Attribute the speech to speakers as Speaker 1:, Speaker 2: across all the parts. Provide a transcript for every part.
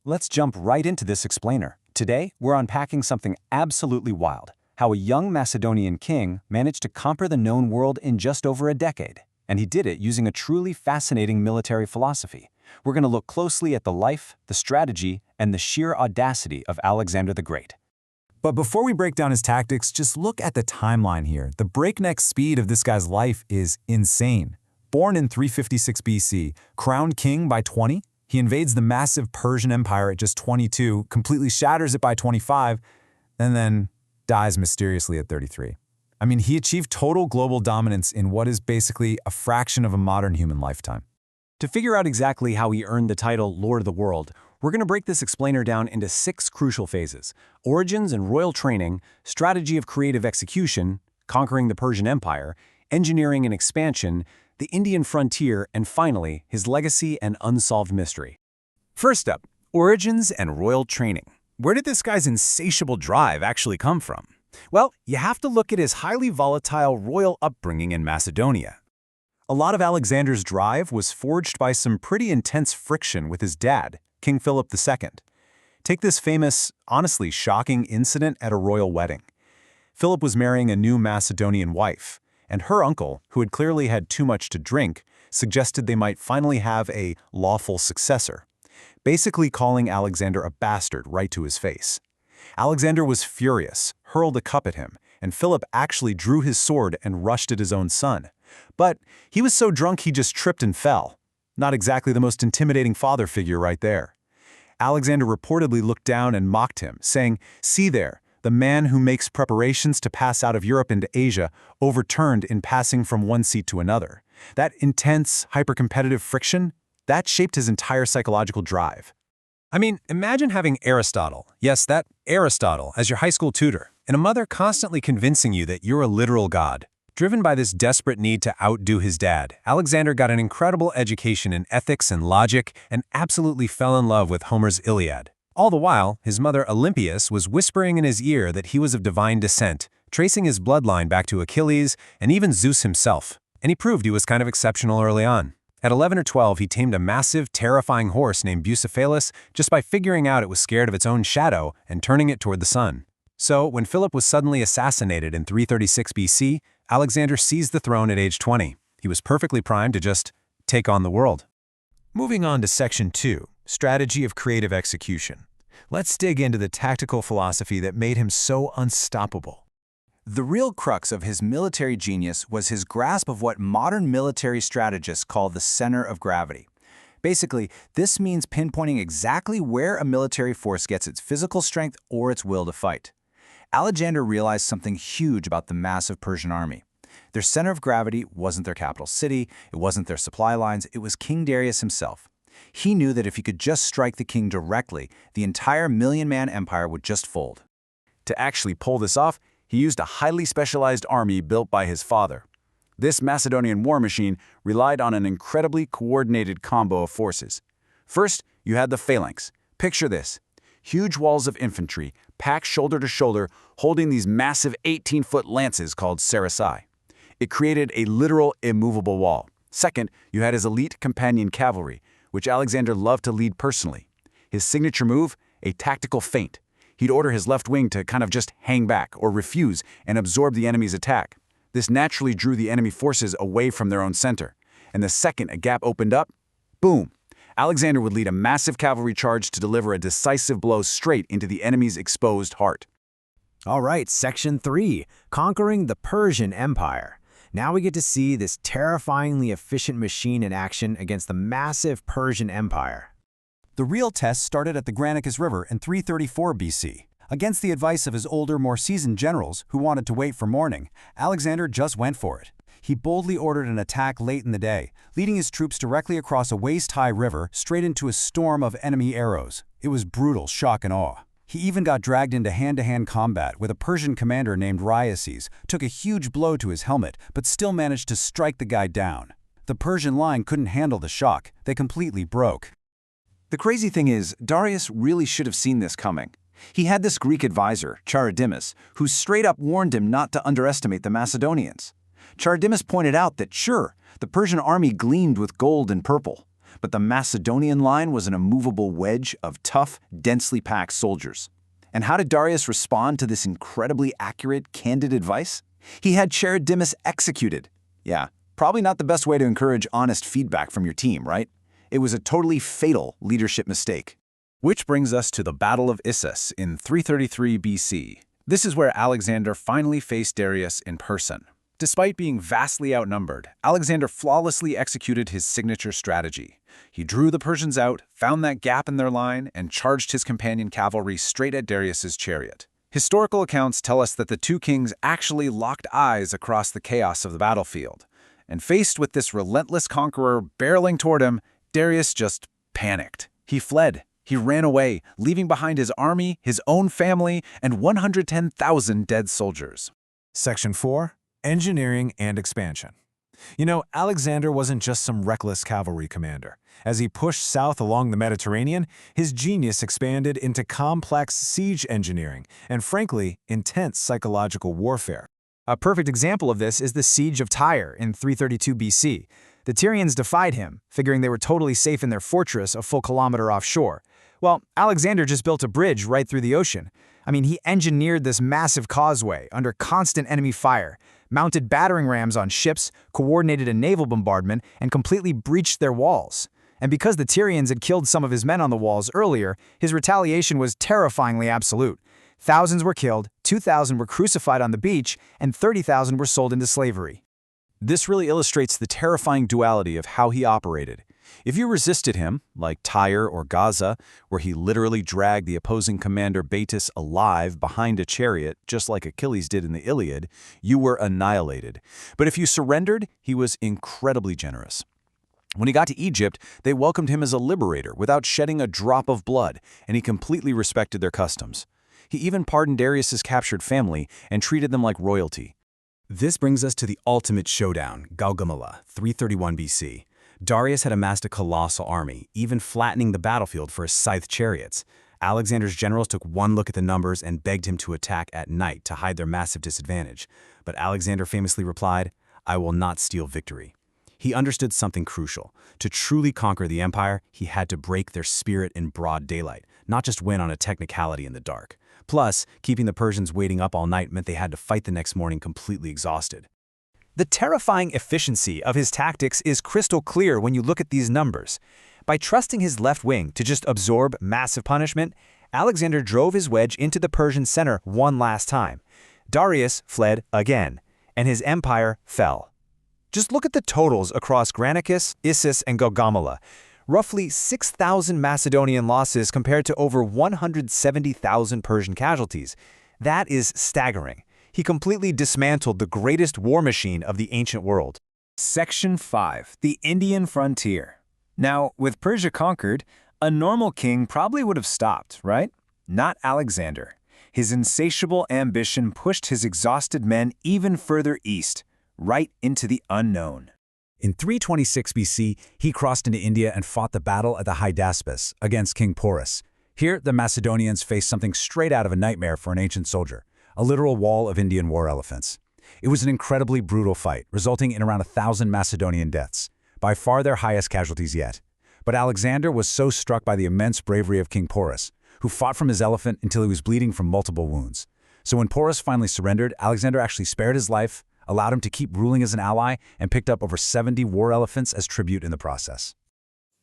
Speaker 1: let's jump right into this explainer. Today, we're unpacking something absolutely wild: how a young Macedonian king managed to conquer the known world in just over a decade. And he did it using a truly fascinating military philosophy. We're going to look closely at the life, the strategy, and the sheer audacity of Alexander the Great.
Speaker 2: But before we break down his tactics, just look at the timeline here. The breakneck speed of this guy's life is insane. Born in 356 BC, crowned king by 20, he invades the massive Persian Empire at just 22, completely shatters it by 25, and then dies mysteriously at 33. I mean, he achieved total global dominance in what is basically a fraction of a modern human lifetime.
Speaker 1: To figure out exactly how he earned the title Lord of the World, we're going to break this explainer down into 6 crucial phases: origins and royal training, strategy of creative execution, conquering the Persian Empire, engineering and expansion, the Indian frontier, and finally, his legacy and unsolved mystery.
Speaker 3: First up, origins and royal training. Where did this guy's insatiable drive actually come from? Well, you have to look at his highly volatile royal upbringing in Macedonia. A lot of Alexander's drive was forged by some pretty intense friction with his dad, King Philip II. Take this famous, honestly shocking incident at a royal wedding. Philip was marrying a new Macedonian wife, and her uncle, who had clearly had too much to drink, suggested they might finally have a lawful successor, basically calling Alexander a bastard right to his face. Alexander was furious, hurled a cup at him, and Philip actually drew his sword and rushed at his own son. But he was so drunk he just tripped and fell. Not exactly the most intimidating father figure right there. Alexander reportedly looked down and mocked him, saying, "See there, the man who makes preparations to pass out of Europe into Asia overturned in passing from one seat to another." That intense, hyper-competitive friction, that shaped his entire psychological drive. I mean, imagine having Aristotle, yes, that Aristotle, as your high school tutor, and a mother constantly convincing you that you're a literal god. Driven by this desperate need to outdo his dad, Alexander got an incredible education in ethics and logic and absolutely fell in love with Homer's Iliad. All the while, his mother Olympias was whispering in his ear that he was of divine descent, tracing his bloodline back to Achilles and even Zeus himself. And he proved he was kind of exceptional early on. At 11 or 12, he tamed a massive, terrifying horse named Bucephalus just by figuring out it was scared of its own shadow and turning it toward the sun. So, when Philip was suddenly assassinated in 336 BC, Alexander seized the throne at age 20. He was perfectly primed to just take on the world. Moving on to Section 2, Strategy of Creative Execution. Let's dig into the tactical philosophy that made him so unstoppable.
Speaker 4: The real crux of his military genius was his grasp of what modern military strategists call the center of gravity. Basically, this means pinpointing exactly where a military force gets its physical strength or its will to fight. Alexander realized something huge about the massive Persian army. Their center of gravity wasn't their capital city, it wasn't their supply lines, it was King Darius himself. He knew that if he could just strike the king directly, the entire million-man empire would just fold.
Speaker 3: To actually pull this off, he used a highly specialized army built by his father. This Macedonian war machine relied on an incredibly coordinated combo of forces. First, you had the phalanx. Picture this: huge walls of infantry, packed shoulder to shoulder, holding these massive 18-foot lances called sarissai. It created a literal immovable wall. Second, you had his elite Companion Cavalry, which Alexander loved to lead personally. His signature move, a tactical feint. He'd order his left wing to kind of just hang back or refuse and absorb the enemy's attack. This naturally drew the enemy forces away from their own center. And the second a gap opened up, boom! Alexander would lead a massive cavalry charge to deliver a decisive blow straight into the enemy's exposed heart.
Speaker 5: All right, Section 3, Conquering the Persian Empire. Now we get to see this terrifyingly efficient machine in action against the massive Persian Empire.
Speaker 1: The real test started at the Granicus River in 334 BC. Against the advice of his older, more seasoned generals who wanted to wait for morning, Alexander just went for it. He boldly ordered an attack late in the day, leading his troops directly across a waist-high river straight into a storm of enemy arrows. It was brutal shock and awe. He even got dragged into hand-to-hand combat with a Persian commander named Hydaspes, took a huge blow to his helmet, but still managed to strike the guy down. The Persian line couldn't handle the shock. They completely broke.
Speaker 4: The crazy thing is, Darius really should have seen this coming. He had this Greek advisor, Charadimus, who straight up warned him not to underestimate the Macedonians. Charadimus pointed out that, sure, the Persian army gleamed with gold and purple, but the Macedonian line was an immovable wedge of tough, densely packed soldiers. And how did Darius respond to this incredibly accurate, candid advice? He had Charidemus executed. Yeah, probably not the best way to encourage honest feedback from your team, right? It was a totally fatal leadership mistake.
Speaker 3: Which brings us to the Battle of Issus in 333 BC. This is where Alexander finally faced Darius in person. Despite being vastly outnumbered, Alexander flawlessly executed his signature strategy. He drew the Persians out, found that gap in their line, and charged his companion cavalry straight at Darius's chariot. Historical accounts tell us that the two kings actually locked eyes across the chaos of the battlefield. And faced with this relentless conqueror barreling toward him, Darius just panicked. He fled. He ran away, leaving behind his army, his own family, and 110,000 dead soldiers.
Speaker 2: Section 4. Engineering and expansion. You know, Alexander wasn't just some reckless cavalry commander. As he pushed south along the Mediterranean, his genius expanded into complex siege engineering and, frankly, intense psychological warfare. A perfect example of this is the Siege of Tyre in 332 BC. The Tyrians defied him, figuring they were totally safe in their fortress a full kilometer offshore. Well, Alexander just built a bridge right through the ocean. I mean, he engineered this massive causeway under constant enemy fire, mounted battering rams on ships, coordinated a naval bombardment, and completely breached their walls. And because the Tyrians had killed some of his men on the walls earlier, his retaliation was terrifyingly absolute. Thousands were killed, 2,000 were crucified on the beach, and 30,000 were sold into slavery.
Speaker 3: This really illustrates the terrifying duality of how he operated. If you resisted him, like Tyre or Gaza, where he literally dragged the opposing commander Baitus alive behind a chariot, just like Achilles did in the Iliad, you were annihilated. But if you surrendered, he was incredibly generous. When he got to Egypt, they welcomed him as a liberator without shedding a drop of blood, and he completely respected their customs. He even pardoned Darius's captured family and treated them like royalty.
Speaker 1: This brings us to the ultimate showdown, Gaugamela, 331 BC. Darius had amassed a colossal army, even flattening the battlefield for his scythe chariots. Alexander's generals took one look at the numbers and begged him to attack at night to hide their massive disadvantage. But Alexander famously replied, "I will not steal victory." He understood something crucial. To truly conquer the empire, he had to break their spirit in broad daylight, not just win on a technicality in the dark. Plus, keeping the Persians waiting up all night meant they had to fight the next morning completely exhausted. The terrifying efficiency of his tactics is crystal clear when you look at these numbers. By trusting his left wing to just absorb massive punishment, Alexander drove his wedge into the Persian center one last time. Darius fled again, and his empire fell. Just look at the totals across Granicus, Issus, and Gaugamela. Roughly 6,000 Macedonian losses compared to over 170,000 Persian casualties. That is staggering. He completely dismantled the greatest war machine of the ancient world.
Speaker 4: Section 5. The Indian Frontier. Now, with Persia conquered, a normal king probably would have stopped, right? Not Alexander. His insatiable ambition pushed his exhausted men even further east, right into the unknown.
Speaker 1: In 326 BC, he crossed into India and fought the battle at the Hydaspes against King Porus. Here, the Macedonians faced something straight out of a nightmare for an ancient soldier, a literal wall of Indian war elephants. It was an incredibly brutal fight, resulting in around 1,000 Macedonian deaths, by far their highest casualties yet. But Alexander was so struck by the immense bravery of King Porus, who fought from his elephant until he was bleeding from multiple wounds. So when Porus finally surrendered, Alexander actually spared his life, allowed him to keep ruling as an ally, and picked up over 70 war elephants as tribute in the process.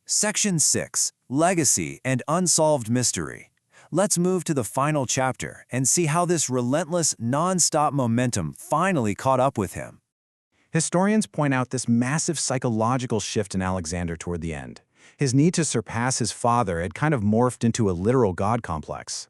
Speaker 4: Section 6. Legacy and Unsolved Mystery. Let's move to the final chapter and see how this relentless, non-stop momentum finally caught up with him.
Speaker 2: Historians point out this massive psychological shift in Alexander toward the end. His need to surpass his father had kind of morphed into a literal god complex.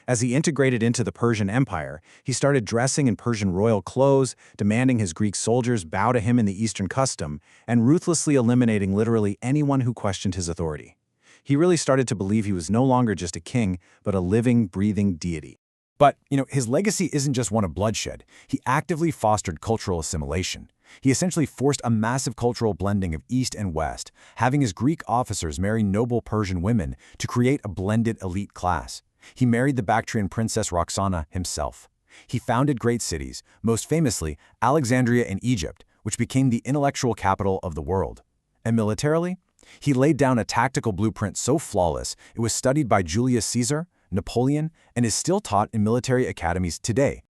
Speaker 2: As he integrated into the Persian Empire, he started dressing in Persian royal clothes, demanding his Greek soldiers bow to him in the Eastern custom, and ruthlessly eliminating literally anyone who questioned his authority. He really started to believe he was no longer just a king, but a living, breathing deity.
Speaker 1: But, his legacy isn't just one of bloodshed. He actively fostered cultural assimilation. He essentially forced a massive cultural blending of East and West, having his Greek officers marry noble Persian women to create a blended elite class. He married the Bactrian princess Roxana himself. He founded great cities, most famously Alexandria in Egypt, which became the intellectual capital of the world. And militarily,
Speaker 2: He laid down a tactical blueprint so flawless it was studied by Julius Caesar, Napoleon, and is still taught in military academies today.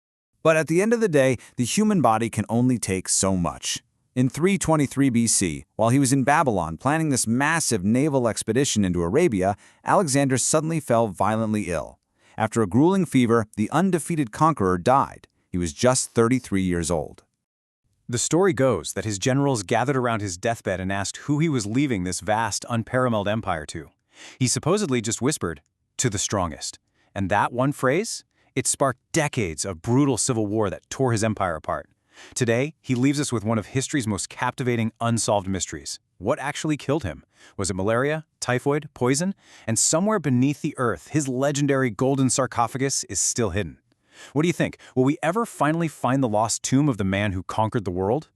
Speaker 3: But at the end of the day, the human body can only take so much. In 323 BC, while he was in Babylon planning this massive naval expedition into Arabia, Alexander suddenly fell violently ill. After a grueling fever, the undefeated conqueror died. He was just 33 years old.
Speaker 1: The story goes that his generals gathered around his deathbed and asked who he was leaving this vast, unparalleled empire to. He supposedly just whispered, "To the strongest." And that one phrase? It sparked decades of brutal civil war that tore his empire apart. Today, he leaves us with one of history's most captivating, unsolved mysteries. What actually killed him? Was it malaria, typhoid, poison? And somewhere beneath the earth, his legendary golden sarcophagus is still hidden. What do you think? Will we ever finally find the lost tomb of the man who conquered the world?